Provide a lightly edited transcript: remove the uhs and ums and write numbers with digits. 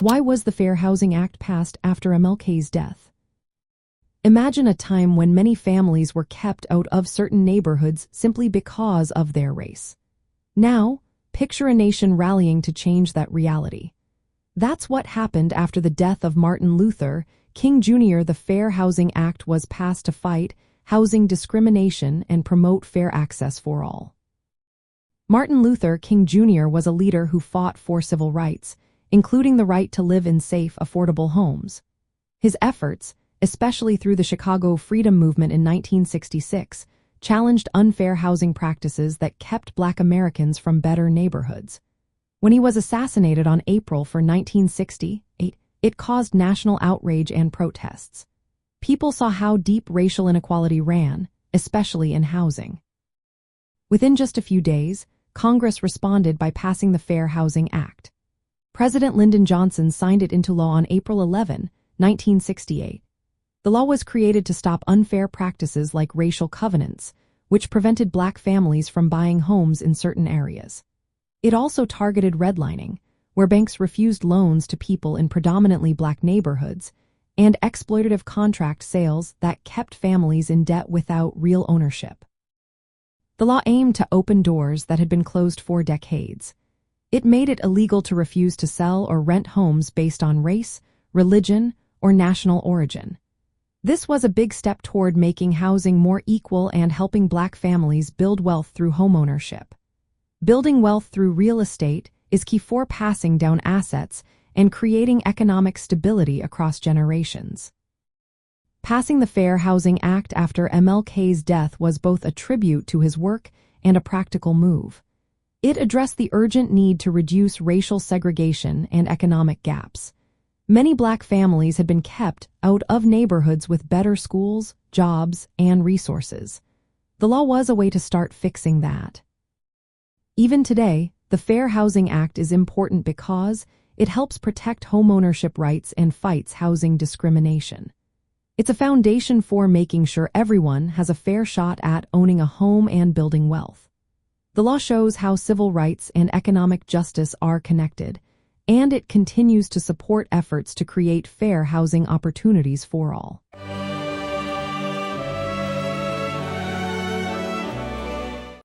Why was the Fair Housing Act passed after MLK's death? Imagine a time when many families were kept out of certain neighborhoods simply because of their race. Now, picture a nation rallying to change that reality. That's what happened after the death of Martin Luther King Jr. The Fair Housing Act was passed to fight housing discrimination and promote fair access for all. Martin Luther King Jr. was a leader who fought for civil rights, including the right to live in safe, affordable homes. His efforts, especially through the Chicago Freedom Movement in 1966, challenged unfair housing practices that kept Black Americans from better neighborhoods. When he was assassinated on April 4, 1968, it caused national outrage and protests. People saw how deep racial inequality ran, especially in housing. Within just a few days, Congress responded by passing the Fair Housing Act. President Lyndon Johnson signed it into law on April 11, 1968. The law was created to stop unfair practices like racial covenants, which prevented Black families from buying homes in certain areas. It also targeted redlining, where banks refused loans to people in predominantly Black neighborhoods, and exploitative contract sales that kept families in debt without real ownership. The law aimed to open doors that had been closed for decades. It made it illegal to refuse to sell or rent homes based on race, religion, or national origin. This was a big step toward making housing more equal and helping Black families build wealth through homeownership. Building wealth through real estate is key for passing down assets and creating economic stability across generations. Passing the Fair Housing Act after MLK's death was both a tribute to his work and a practical move. It addressed the urgent need to reduce racial segregation and economic gaps. Many Black families had been kept out of neighborhoods with better schools, jobs, and resources. The law was a way to start fixing that. Even today, the Fair Housing Act is important because it helps protect homeownership rights and fights housing discrimination. It's a foundation for making sure everyone has a fair shot at owning a home and building wealth. The law shows how civil rights and economic justice are connected, and it continues to support efforts to create fair housing opportunities for all.